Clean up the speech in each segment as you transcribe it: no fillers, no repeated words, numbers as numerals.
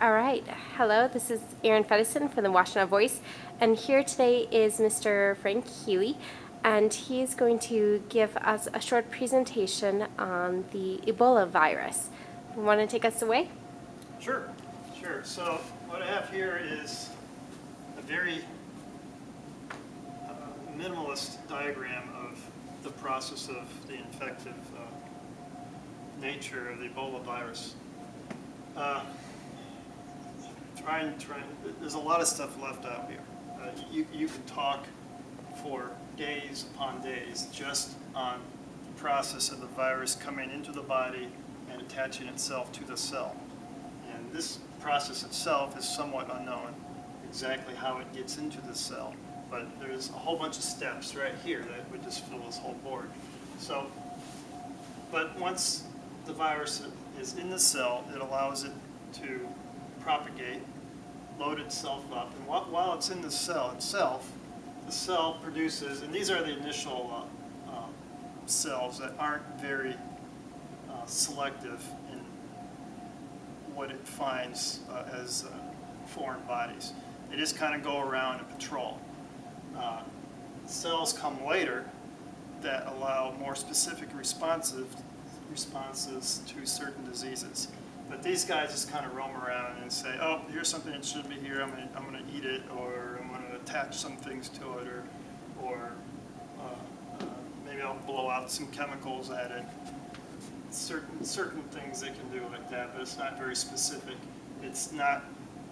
All right. Hello, this is Erin Fedeson from the Washtenaw Voice, and here today is Mr. Frank Huey, and he's going to give us a short presentation on the Ebola virus. You want to take us away? Sure. So what I have here is a very minimalist diagram of the process of the infective nature of the Ebola virus. There's a lot of stuff left out here. You can talk for days upon days just on the process of the virus coming into the body and attaching itself to the cell. And this process itself is somewhat unknown, exactly how it gets into the cell. But there's a whole bunch of steps right here that would just fill this whole board. But once the virus is in the cell, it allows it to propagate, load itself up, and while it's in the cell itself, the cell produces, and these are the initial cells that aren't very selective in what it finds as foreign bodies. They just kind of go around and patrol. Cells come later that allow more specific responses to certain diseases. But these guys just kind of roam around and say, oh, here's something that should be here, I'm going to eat it, or I'm going to attach some things to it, or maybe I'll blow out some chemicals at it. Certain things they can do like that, but it's not very specific. It's not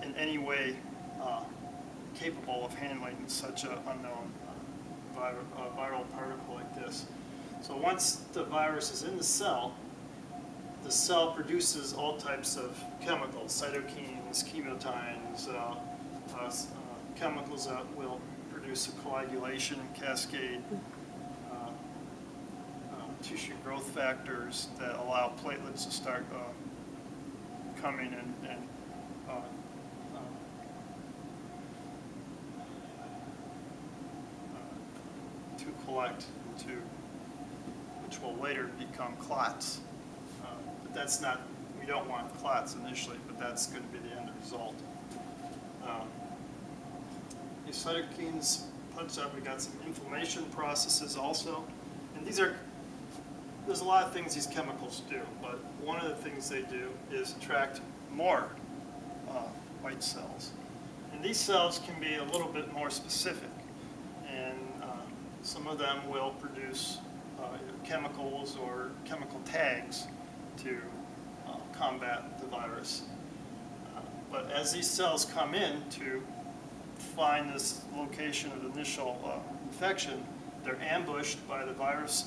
in any way capable of handling such an unknown viral particle like this. So once the virus is in the cell produces all types of chemicals, cytokines, chemokines, chemicals that will produce a coagulation cascade, tissue growth factors that allow platelets to start coming and to collect into, which will later become clots. But that's not, we don't want clots initially, but that's going to be the end result. These cytokines punch up, we got some inflammation processes also. And there's a lot of things these chemicals do, but one of the things they do is attract more white cells. And these cells can be a little bit more specific. And some of them will produce chemicals or chemical tags to combat the virus. But as these cells come in to find this location of initial infection, they're ambushed by the virus,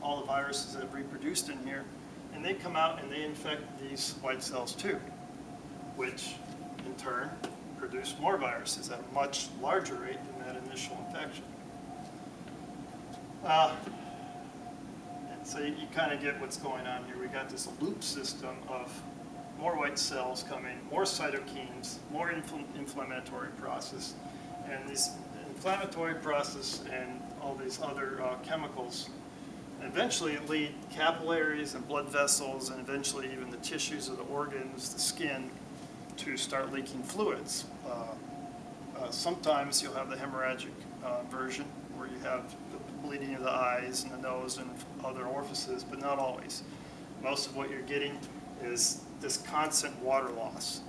all the viruses that have reproduced in here, and they come out and they infect these white cells too, which in turn produce more viruses at a much larger rate than that initial infection. And so you kind of get what's going on here. We got this loop system of more white cells coming, more cytokines, more inflammatory process, and this inflammatory process and all these other chemicals eventually lead capillaries and blood vessels, and eventually even the tissues of the organs, the skin, to start leaking fluids. Sometimes you'll have the hemorrhagic version, where you have the bleeding of the eyes and the nose and other orifices, but not always. Most of what you're getting is this constant water loss.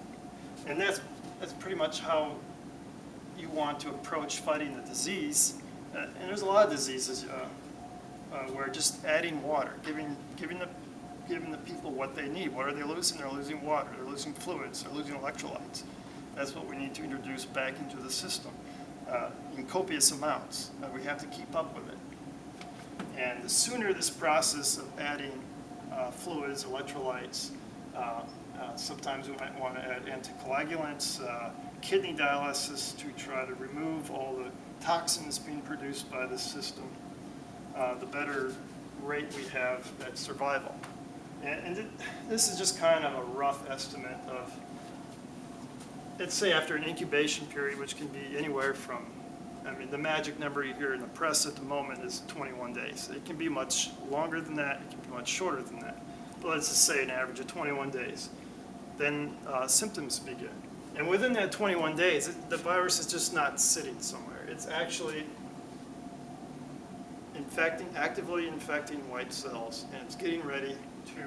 And that's pretty much how you want to approach fighting the disease. And there's a lot of diseases where just adding water, giving the people what they need. What are they losing? They're losing water, they're losing fluids, they're losing electrolytes. That's what we need to introduce back into the system in copious amounts. We have to keep up with it. And the sooner this process of adding fluids, electrolytes, sometimes we might want to add anticoagulants, kidney dialysis to try to remove all the toxins being produced by the system, the better rate we have at survival. And this is just kind of a rough estimate of, let's say after an incubation period, which can be anywhere from, I mean, the magic number you hear in the press at the moment is 21 days. It can be much longer than that, it can be much shorter than that. But let's just say an average of 21 days. then symptoms begin. And within that 21 days, the virus is just not sitting somewhere. It's actually actively infecting white cells, and it's getting ready to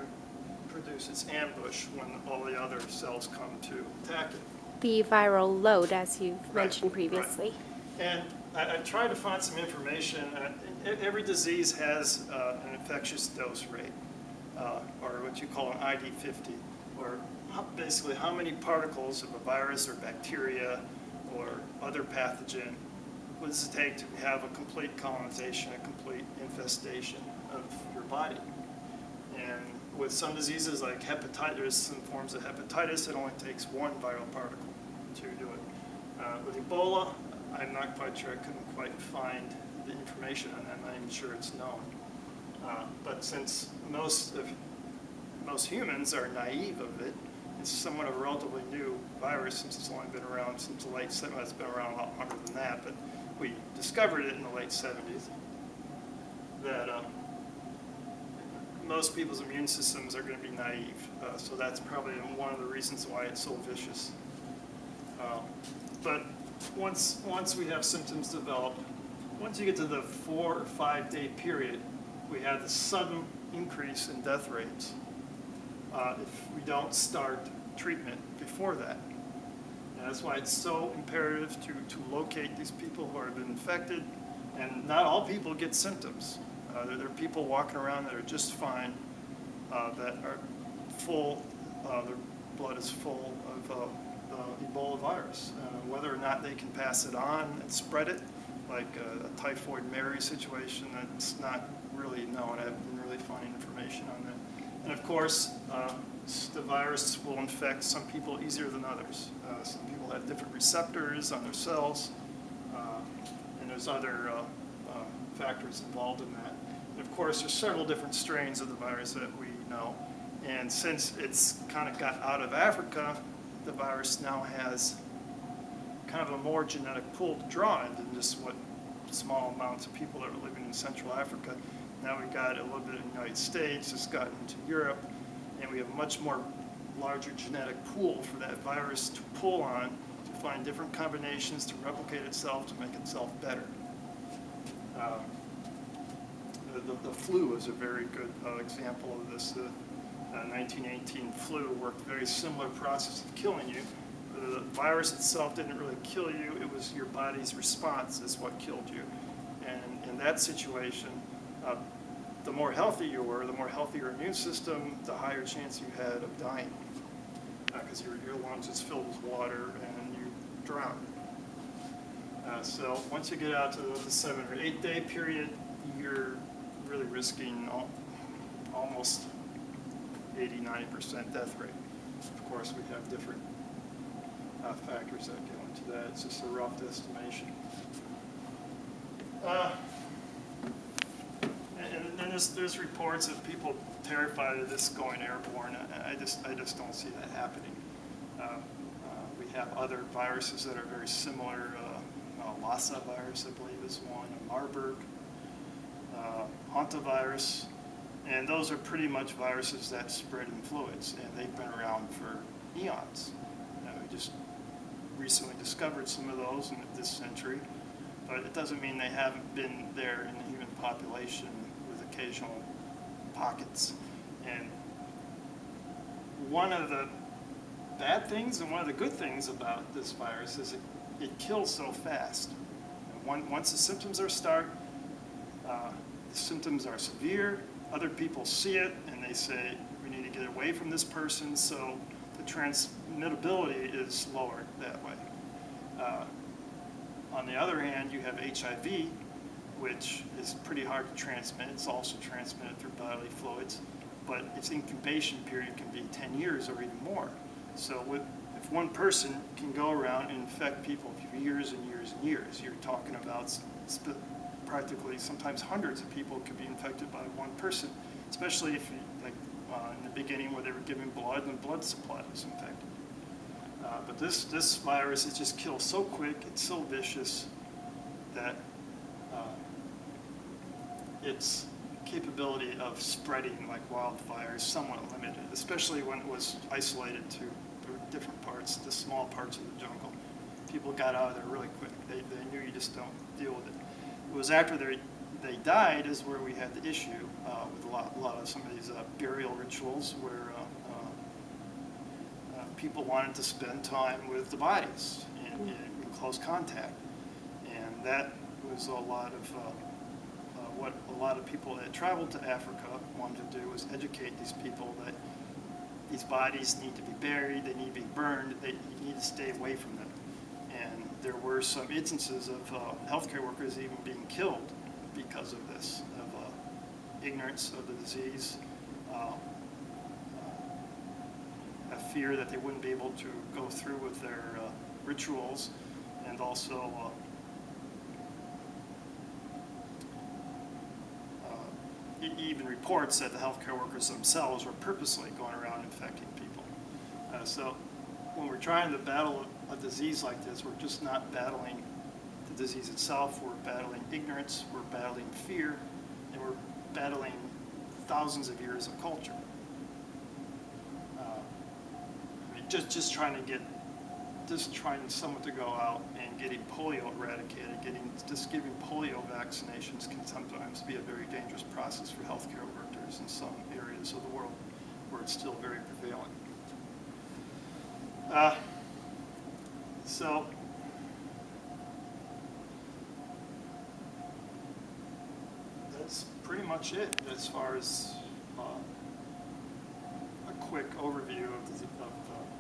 produce its ambush when all the other cells come to attack it. The viral load, as you've mentioned previously. Right. And I tried to find some information. Every disease has an infectious dose rate, or what you call an ID50, or basically how many particles of a virus or bacteria or other pathogen what does it take to have a complete colonization, a complete infestation of your body. And with some diseases like hepatitis, there's some forms of hepatitis, it only takes one viral particle to do it. With Ebola, I'm not quite sure, I couldn't quite find the information on that, I'm not even sure it's known. But since most humans are naive of it, it's somewhat of a relatively new virus since it's only been around since the late 70s. It's been around a lot longer than that, but we discovered it in the late 70s. That most people's immune systems are going to be naive, so that's probably one of the reasons why it's so vicious. But once we have symptoms develop, once you get to the 4 or 5 day period, we have the sudden increase in death rates if we don't start treatment before that. And that's why it's so imperative to locate these people who have been infected. And not all people get symptoms. There are people walking around that are just fine, that are full, their blood is full of Ebola virus. Whether or not they can pass it on and spread it, like a typhoid Mary situation, that's not really known. I haven't been really finding information on that. And of course, the virus will infect some people easier than others. Some people have different receptors on their cells, and there's other factors involved in that. And of course, there's several different strains of the virus that we know. And since it's kind of got out of Africa, the virus now has kind of a more genetic pool to draw in than just what small amounts of people that are living in Central Africa. Now we got a little bit in the United States, it's gotten into Europe, and we have a much more larger genetic pool for that virus to pull on to find different combinations to replicate itself, to make itself better. The flu is a very good example of this. The 1918 flu worked a very similar process of killing you. The virus itself didn't really kill you, it was your body's response is what killed you. And in that situation, the more healthy you were, the more healthy your immune system, the higher chance you had of dying. Because your lungs is filled with water and you drown. So once you get out to the 7 or 8 day period, you're really risking almost 80–90% death rate. Of course, we have different factors that go into that. It's just a rough estimation. And then there's reports of people terrified of this going airborne. I just don't see that happening. We have other viruses that are very similar. Lassa virus, I believe, is one. Marburg, hantavirus, and those are pretty much viruses that spread in fluids, and they've been around for eons. We just recently discovered some of those in this century, but it doesn't mean they haven't been there in the human population with occasional pockets. And one of the bad things and one of the good things about this virus is it kills so fast. And once the symptoms start, the symptoms are severe, other people see it and they say, we need to get away from this person, so the transmittability is lowered that way. On the other hand, you have HIV, which is pretty hard to transmit. It's also transmitted through bodily fluids, but its incubation period can be 10 years or even more. So if one person can go around and infect people for years and years and years, you're talking about practically sometimes hundreds of people could be infected by one person, especially if, like in the beginning where they were giving blood and the blood supply was infected. But this virus, it just kills so quick, it's so vicious that its capability of spreading like wildfire is somewhat limited, especially when it was isolated to parts, the small parts of the jungle. People got out of there really quick. They knew you just don't deal with it. It was after they died is where we had the issue with a lot of some of these burial rituals where people wanted to spend time with the bodies in close contact. And that was a lot of what a lot of people that traveled to Africa wanted to do, was educate these people that these bodies need to be buried, they need to be burned, you need to stay away from them. And there were some instances of healthcare workers even being killed because of this, of ignorance of the disease, a fear that they wouldn't be able to go through with their rituals, and also even reports that the healthcare workers themselves were purposely going around infecting people. So when we're trying to battle a disease like this, we're just not battling the disease itself, we're battling ignorance, we're battling fear, and we're battling thousands of years of culture. Just trying someone to go out and getting polio eradicated, just giving polio vaccinations can sometimes be a very dangerous process for healthcare workers in some areas of the world where it's still very prevalent. So that's pretty much it as far as a quick overview of the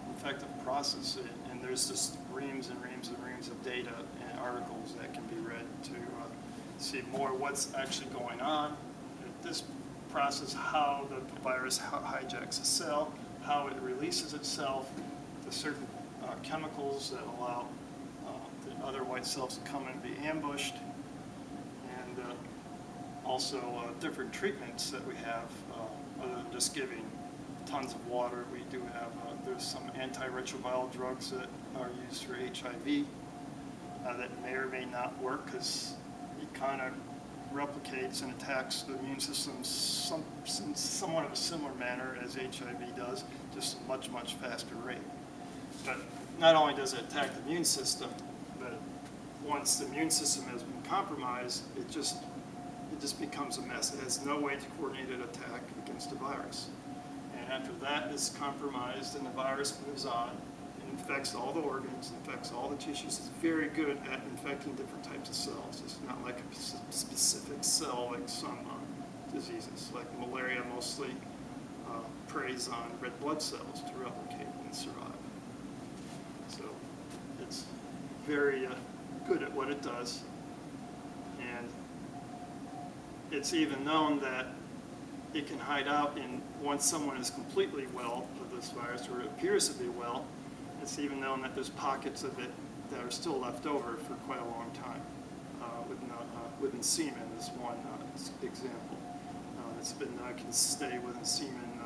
infective process, and there's just reams and reams and reams of data and articles that can be read to see more what's actually going on in this process, how the virus hijacks a cell, how it releases itself, the certain chemicals that allow the other white cells to come and be ambushed, and also different treatments that we have other than just giving tons of water. We do have, there's some antiretroviral drugs that are used for HIV that may or may not work because it kind of replicates and attacks the immune system in somewhat of a similar manner as HIV does, just a much, much faster rate. But not only does it attack the immune system, but once the immune system has been compromised, it just becomes a mess. It has no way to coordinate an attack against the virus. And after that is compromised and the virus moves on and infects all the organs, infects all the tissues, it's very good at infecting different types of cells. It's not like a specific cell like some diseases. Like malaria mostly preys on red blood cells to replicate and survive. So it's very good at what it does. And it's even known that it can hide out in, once someone is completely well of this virus, or it appears to be well, it's even known that there's pockets of it that are still left over for quite a long time. Within semen is one example. It's been, can stay within semen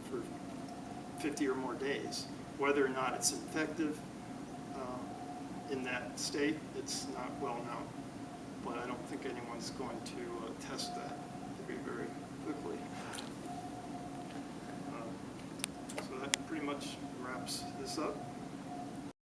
for 50 or more days. Whether or not it's infective in that state, it's not well known. But I don't think anyone's going to test that very quickly. So that pretty much wraps this up.